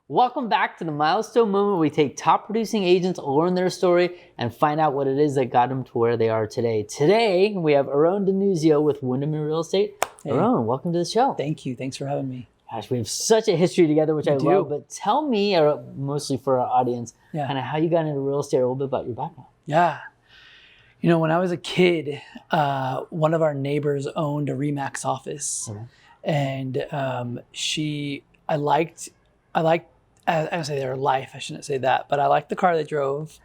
Welcome back to the Milestone Moment, where we take top producing agents, learn their story, and find out what it is that got them to where they are today. Today, we have Nunzio with Windermere Real Estate. Hey. Aaron, welcome to the show. Thank you. Thanks for having me. Gosh, we have such a history together, which I love. But tell me, or mostly for our audience, kind of how you got into real estate, a little bit about your background. Yeah. You know, when I was a kid, one of our neighbors owned a RE/MAX office. Okay. And I liked, I don't say their life, I shouldn't say that, but I liked the car they drove,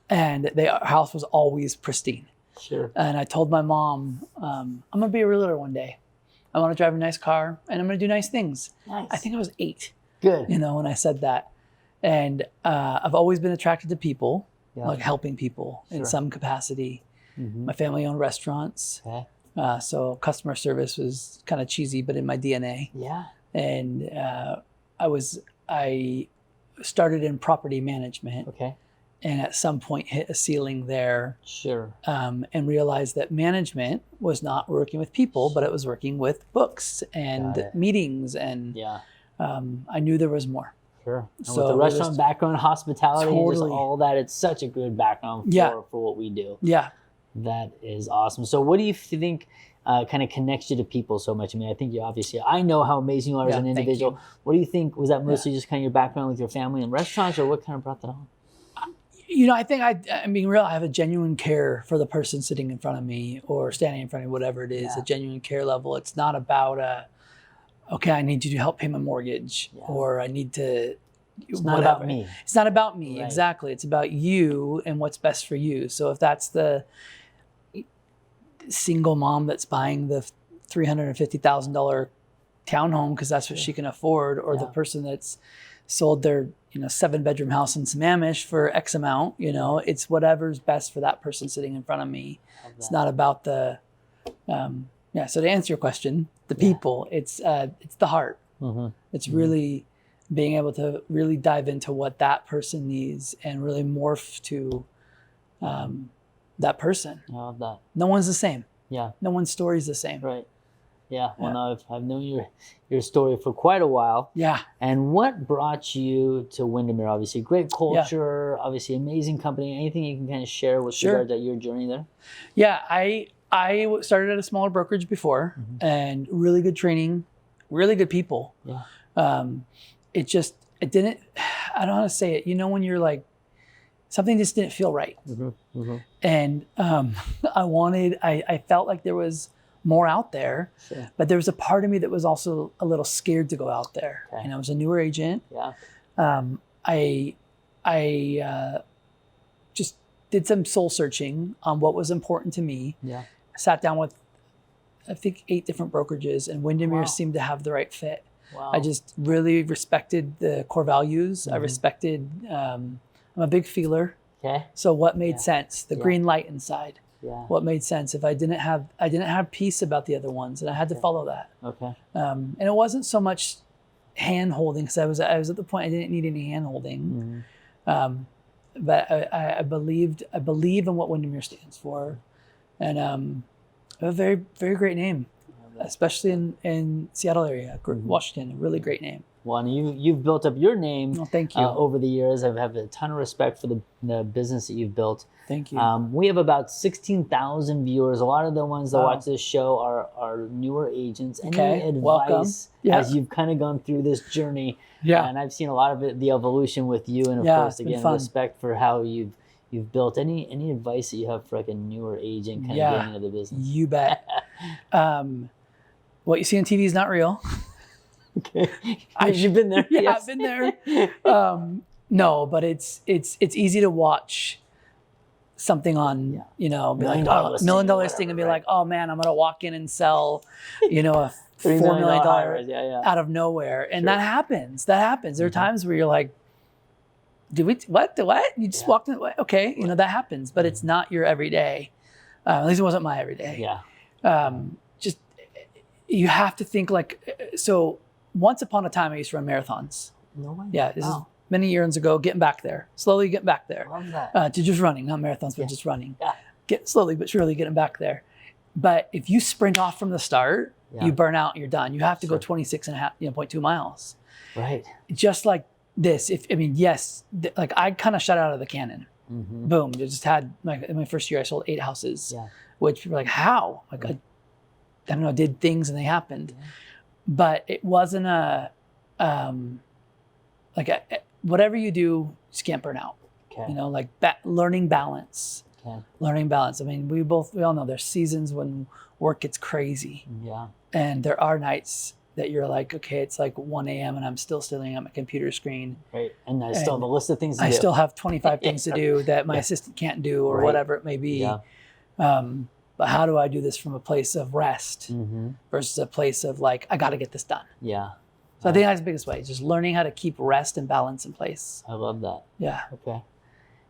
and our house was always pristine. Sure. And I told my mom, I'm going to be a realtor one day. I want to drive a nice car, and I'm going to do nice things. Nice. I think I was 8. Good. You know, when I said that. And I've always been attracted to people, like helping people in some capacity. Mm-hmm. My family owned restaurants. Okay. So customer service was kind of cheesy, but in my DNA. Yeah. And I started in property management. Okay. And at some point hit a ceiling there. Sure. And realized that management was not working with people, but it was working with books and meetings. And I knew there was more. Sure. And so with the restaurant background, hospitality, just all that, it's such a good background for what we do. Yeah. That is awesome. So what do you think kind of connects you to people so much? I mean, I think I know how amazing you are as an individual. What do you think, was that mostly just kind of your background with your family and restaurants, or what kind of brought that on? You know, I think I'm being real. I have a genuine care for the person sitting in front of me or standing in front of me, whatever it is, a genuine care level. It's not about okay, I need you to help pay my mortgage, or I need to, it's not about me. It's not about me. Right. Exactly. It's about you and what's best for you. So if that's the single mom that's buying the $350,000 townhome because that's what she can afford, or the person that's sold their 7-bedroom house in Sammamish for X amount, it's whatever's best for that person sitting in front of me. It's not about the so to answer your question, the people, it's the heart. Mm-hmm. It's really being able to really dive into what that person needs and really morph to that person. I love that. No one's the same. Yeah. No one's story is the same. Right. Yeah. Well, now I've known your story for quite a while. Yeah. And what brought you to Windermere? Obviously, great culture. Obviously, amazing company. Anything you can kind of share with regard to your journey there? Yeah, I started at a smaller brokerage before, and really good training, really good people. Yeah. It didn't. I don't know how to say it. When you're like, something just didn't feel right. Mm-hmm. Mm-hmm. And I felt like there was more out there, but there was a part of me that was also a little scared to go out there. Okay. I was a newer agent. Yeah. I just did some soul searching on what was important to me. Yeah. I sat down with, I think, 8 different brokerages, and Windermere seemed to have the right fit. Wow. I just really respected the core values. I respected, I'm a big feeler. Okay. So what made sense? The green light inside. Yeah. What made sense? If I didn't have peace about the other ones, and I had to follow that. Okay. And it wasn't so much hand holding, because I was at the point I didn't need any hand holding. Mm-hmm. But I believe in what Windermere stands for, and a very, very great name, especially in Seattle area, Washington. A really great name. Well, and you've built up your name. Oh, thank you. Over the years. I have a ton of respect for the business that you've built. Thank you. We have about 16,000 viewers. A lot of the ones that watch this show are newer agents. Any advice as you've kind of gone through this journey? Yeah. And I've seen a lot of it, the evolution with you, and of course, again, respect for how you've built. Any advice that you have for like a newer agent kind of getting into the business? You bet. What you see on TV is not real. Okay. You've been there. Yeah, I've been there. No, but it's easy to watch something on, be like, $1 million listing, and be like, oh man, I'm gonna walk in and sell, a $4 million out of nowhere. And that happens. There are times where you're like, what? You just walked in. Okay. That happens, but it's not your everyday. At least it wasn't my everyday. Yeah. Just, you have to think like, so once upon a time I used to run marathons. No way. Yeah. This is many years ago, getting back there, slowly getting back there. Love that. To just running, not marathons, but just running. Yeah. Get slowly but surely getting back there. But if you sprint off from the start, you burn out and you're done. You have to go 26 and a half, 0.2 miles. Right. Just like yes, like I kind of shot out of the cannon. Mm-hmm. Boom. I just had in my first year, I sold 8 houses, Yeah. which were like, how? Like, I don't know, did things and they happened. Yeah. But it wasn't whatever you do, just can't burn out. Okay. You know, like learning balance. Okay. Learning balance. I mean, we all know there's seasons when work gets crazy. Yeah. And there are nights that you're like, okay, it's like 1 a.m. and I'm still staring at my computer screen. Right. And I still have a list of things to do. I still have 25 things to do that my assistant can't do or whatever it may be. Yeah. But how do I do this from a place of rest versus a place of like, I got to get this done. Yeah. So I think that's the biggest way, just learning how to keep rest and balance in place. I love that. Yeah. Okay.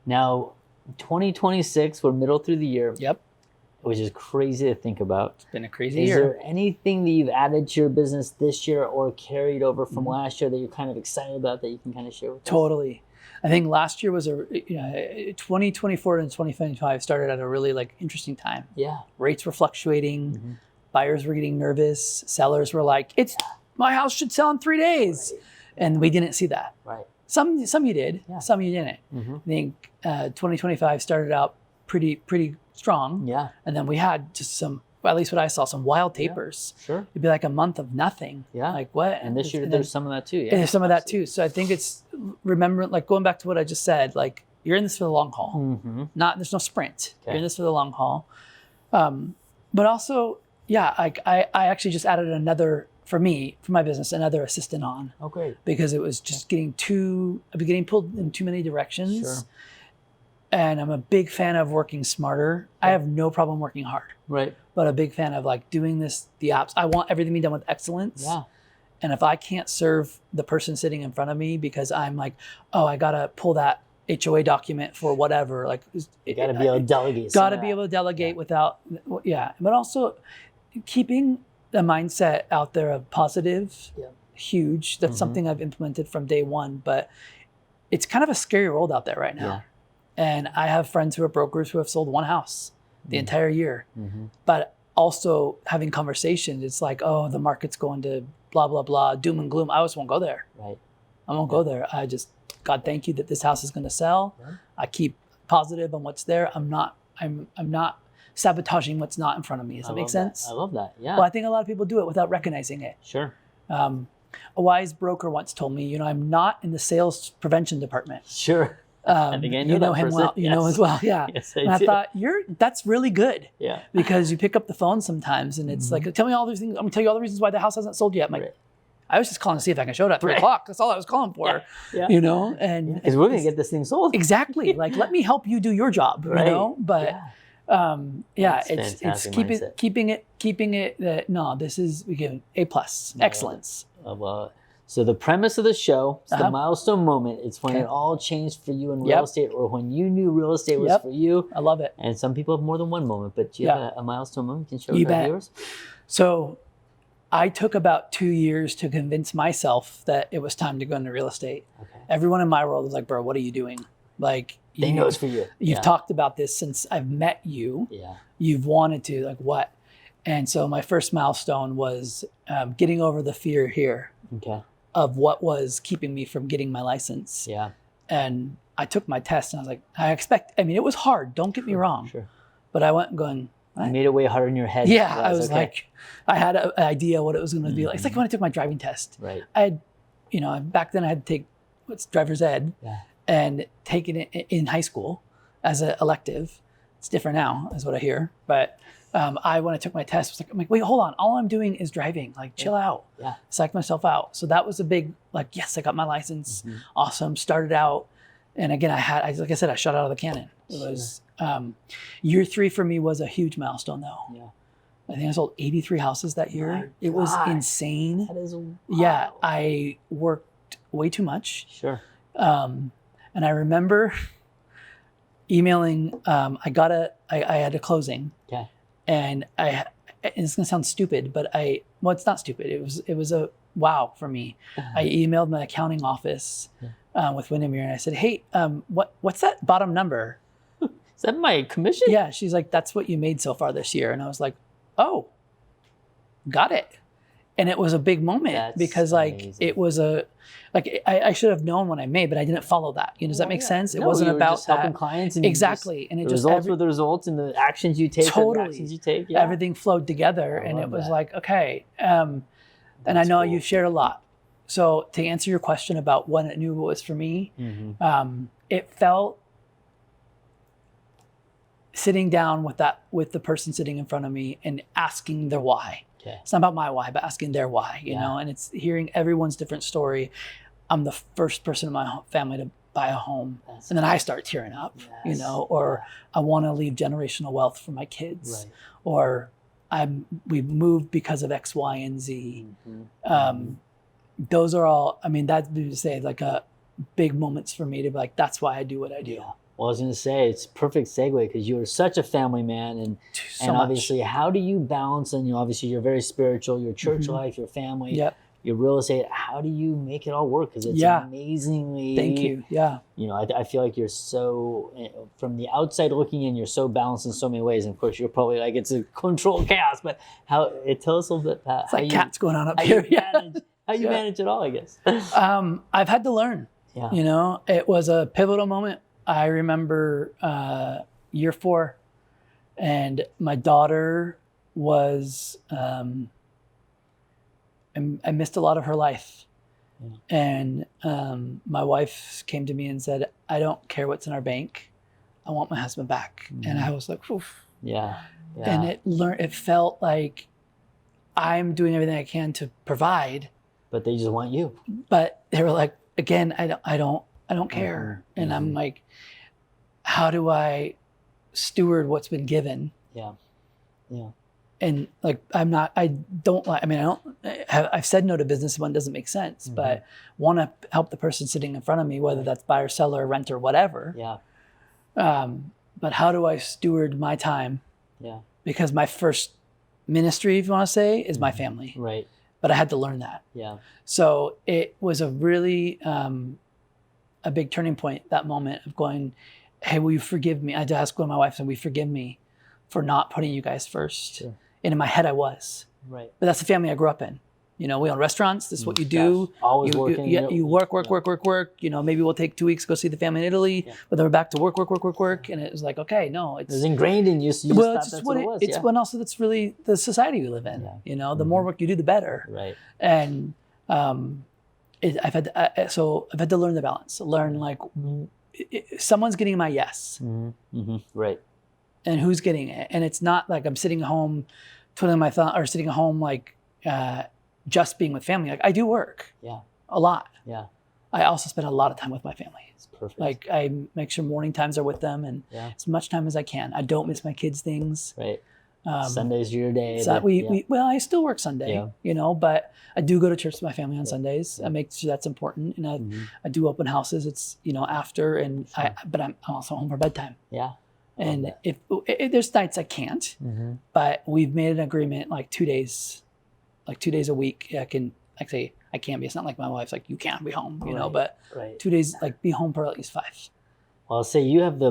Now, 2026, we're middle through the year. Yep. Which is crazy to think about. It's been a crazy year. Is there anything that you've added to your business this year or carried over from last year that you're kind of excited about that you can kind of share with us? Totally. I think last year was 2024 and 2025 started at a really like interesting time. Yeah. Rates were fluctuating. Buyers were getting nervous. Sellers were like, my house should sell in 3 days. Right. And we didn't see that. Right. Some you did, some you didn't. I think 2025 started out pretty strong. Yeah. And then we had just at least what I saw, some wild tapers. Yeah, sure. It'd be like a month of nothing. Yeah. Like what? And this year there's some of that too. Yeah. There's some of that too. So I think it's like going back to what I just said, like you're in this for the long haul. There's no sprint. Okay. You're in this for the long haul. But also, I actually just added another, for my business, another assistant on. Oh, great. Because it was just getting pulled in too many directions. Sure. And I'm a big fan of working smarter. Yeah. I have no problem working hard. Right. But a big fan of like doing the apps. I want everything to be done with excellence. Yeah. And if I can't serve the person sitting in front of me because I'm like, oh, I got to pull that HOA document for whatever. Like, you got to be able to delegate. Got to be able to delegate without, But also keeping the mindset out there of positive, huge. That's something I've implemented from day one. But it's kind of a scary world out there right now. Yeah. And I have friends who are brokers who have sold one house the entire year. But also having conversations, it's like, oh, the market's going to blah, blah, blah, doom and gloom. I just won't go there. Right. I won't go there. I just, God, thank you that this house is going to sell. Right. I keep positive on what's there. I'm not sabotaging what's not in front of me. Does that make sense? I love that. Yeah. Well, I think a lot of people do it without recognizing it. Sure. A wise broker once told me, I'm not in the sales prevention department. Sure. I think I know that him person. well. You know as well, yeah. Yes, I thought that's really good. Yeah. Because you pick up the phone sometimes and it's like, tell me all these things. I'm gonna tell you all the reasons why the house hasn't sold yet. I'm like, I was just calling to see if I can show it at 3 o'clock. That's all I was calling for. Yeah. And because we're gonna get this thing sold. Exactly. Like, let me help you do your job. Right. You know. But it's keeping it that this is we give A+, excellence. So the premise of the show is the milestone moment. It's when it all changed for you in real estate, or when you knew real estate was for you. I love it. And some people have more than one moment, but you have a milestone moment you can share with our viewers? So I took about 2 years to convince myself that it was time to go into real estate. Okay. Everyone in my world was like, bro, what are you doing? Like, they know it's for you. You've talked about this since I've met you. Yeah. You've wanted to, like, what? And so my first milestone was getting over the fear here. Okay. Of what was keeping me from getting my license. Yeah. And I took my test and I was like, it was hard. Don't get me wrong. Sure. But I went going. You made it way harder in your head. Yeah. I was like, I had an idea what it was going to be like. It's like when I took my driving test. Right. I had, back then I had to take driver's ed and taken it in high school as an elective. It's different now is what I hear. But when I took my test, I'm like, wait, hold on. All I'm doing is driving. Like, chill out. Yeah. Psych myself out. So that was a big, yes, I got my license. Awesome. Started out. And again, like I said, I shot out of the cannon. It was, year 3 for me was a huge milestone though. Yeah. I think I sold 83 houses that year. It was insane. That is wild. Yeah. I worked way too much. Sure. And I remember emailing, I had a closing. Okay. And it's gonna sound stupid, but it's not stupid. It was a wow for me. I emailed my accounting office with Windermere and I said, hey, what's that bottom number? Is that my commission? Yeah, she's like, that's what you made so far this year. And I was like, oh, got it. And it was a big moment because like amazing. it was I should have known when I made, but I didn't follow that. Does that make sense? It wasn't you were about just helping clients and exactly. And it the just results were the results, and the actions you take are the actions you take. Yeah. Everything flowed together, and it was like, okay. And I know you've shared a lot. So to answer your question about when I knew it was for me, it felt sitting down with the person sitting in front of me and asking their why. Okay. It's not about my why, but asking their why, you know, and it's hearing everyone's different story. I'm the first person in my family to buy a home. And then I start tearing up, you know, or I want to leave generational wealth for my kids, or we moved because of X, Y, and Z. Those are all, I mean, that would say like a big moments for me to be like, that's why I do what I do. Well, I was going to say, it's perfect segue because you are such a family man, and obviously, how do you balance? And obviously, you're very spiritual. Your church life, your family, your real estate. How do you make it all work? Because it's amazingly. Thank you. Yeah. You know, I feel like you're so, from the outside looking in, you're so balanced in so many ways. And of course, you're probably like it's a controlled chaos. But tell us a little bit about it's like cats going on up here. How you manage it all, I guess. I've had to learn. Yeah. You know, it was a pivotal moment. I remember year 4, and my daughter was, I missed a lot of her life. And my wife came to me and said, I don't care what's in our bank. I want my husband back. And I was like, oof. And it felt like I'm doing everything I can to provide. But they just want you. But they were like, again, I don't care. And I'm like, how do I steward what's been given? And like, I've said no to business when it doesn't make sense, but want to help the person sitting in front of me, whether that's buyer, seller, renter, whatever. But how do I steward my time? Because my first ministry, if you want to say, is my family. Right. But I had to learn that. So it was a really, a big turning point, that moment of going, hey, will you forgive me? I had to ask one of my wife, and will you forgive me for not putting you guys first? And in my head I was. But that's the family I grew up in. You know, we own restaurants. This is what you do. Always working. You work. You know, maybe we'll take 2 weeks to go see the family in Italy, but then we're back to work. And it was like, okay, no. It was ingrained in you. So you well, just it's thought just that's what it was. It's when also that's really the society we live in. You know, the more work you do, the better. And I've had to learn the balance. Learn like someone's getting my yes. And who's getting it? And it's not like I'm sitting home twiddling my thumb or sitting at home like just being with family. Like I do work a lot. I also spend a lot of time with my family. It's perfect. Like I make sure morning times are with them and as much time as I can. I don't miss my kids' things. Sunday's your day. So well, I still work Sunday, you know, but I do go to church with my family on Sundays. I make sure that's important, and I do open houses. It's after, and but I'm also home for bedtime. And if there's nights I can't, but we've made an agreement like 2 days, a week. I can say I can be. It's not like my wife's like you can't be home, you know. But 2 days, like be home for at least 5. Well, I'll say you have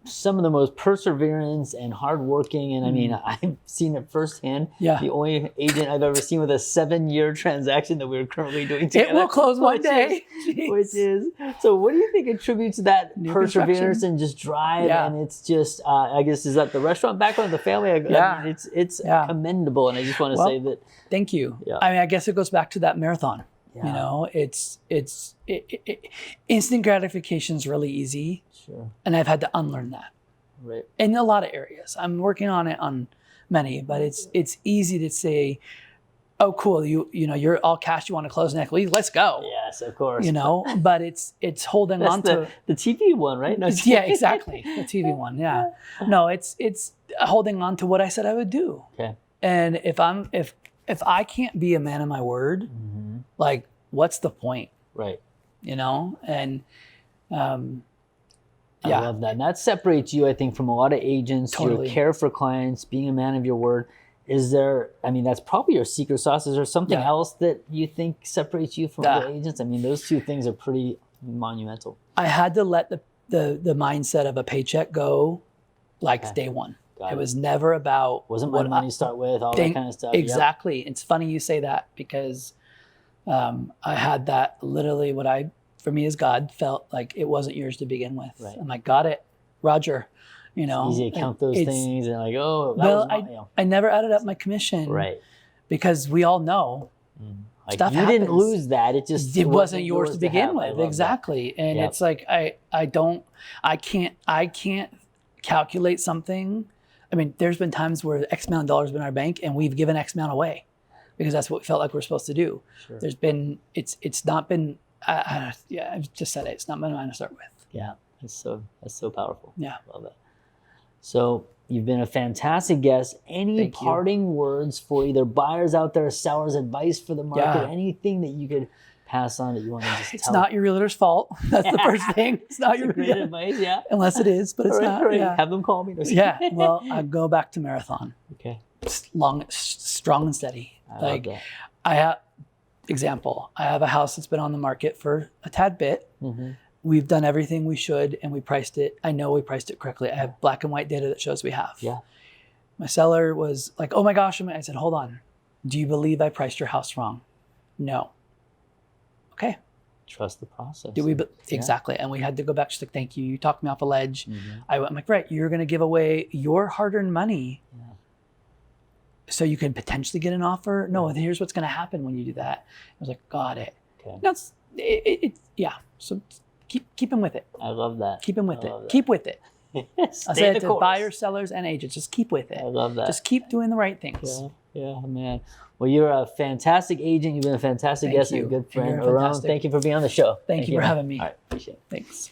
some of the most perseverance and hardworking, and I mean, I've seen it firsthand. The only agent I've ever seen with a 7-year transaction that we're currently doing together. It will close one day. Which is, so what do you think attributes to that perseverance and just drive? And it's just, I guess, is that the restaurant background, the family? I mean, it's commendable, and I just want to say that. Thank you. I mean, I guess it goes back to that marathon. You know, it's instant gratification is really easy. And I've had to unlearn that. In a lot of areas. I'm working on it on many, but it's easy to say, oh, cool, you know, you're all cash, you want to close next week, let's go. Yes, of course. You know, but it's holding on to the TV one, right? No, exactly. The TV one, No, it's holding on to what I said I would do. And if I can't be a man of my word, like what's the point? You know, and I love that. And that separates you, I think, from a lot of agents. Your care for clients, being a man of your word. Is there, I mean, that's probably your secret sauce. Is there something else that you think separates you from other agents? I mean, those two things are pretty monumental. I had to let the mindset of a paycheck go like day one. It was never about wasn't my money to start with, all that kind of stuff. Exactly. Yep. It's funny you say that because I had that literally for me as God felt like it wasn't yours to begin with. Right. I'm like, got it, Roger. You know, it's easy to count those things and like, oh, I never added up my commission. Right. Because we all know like stuff you happens. didn't lose that. It wasn't yours to begin with. Exactly. That. And it's like, I can't calculate something. I mean, there's been times where X amount of dollars have been in our bank and we've given X amount away because that's what we felt like we're supposed to do. Sure. There's been, it's not been, I've just said it. It's not been mine to start with. Yeah. That's so powerful. Yeah. Love it. So you've been a fantastic guest. Any parting words for either buyers out there, sellers, advice for the market, anything that you could pass on that you want to just tell? It's not your realtor's fault. That's the first thing. It's not your great advice, unless it is, but it's not. Right. Have them call me. Well, I go back to marathon. Okay. Strong and steady. I love that. I have a house that's been on the market for a tad bit. Mm-hmm. We've done everything we should and we priced it. I know we priced it correctly. I have black and white data that shows we have. Yeah. My seller was like, oh my gosh. I said, hold on. Do you believe I priced your house wrong? No. Okay. Trust the process. Exactly. And we had to go back. She's like, thank you. You talked me off a ledge. Mm-hmm. I'm like, right. You're going to give away your hard-earned money so you can potentially get an offer? No, here's what's going to happen when you do that. I was like, got it. Okay. No, So keep him with it. I love that. Keep him with it. Keep with it. I say it to buyers, sellers, and agents. Just keep with it. I love that. Just keep doing the right things. Yeah, man. Well, you're a fantastic agent. You've been a fantastic guest and a good friend. Aron, thank you for being on the show. Thank you for having me. All right, appreciate it. Thanks.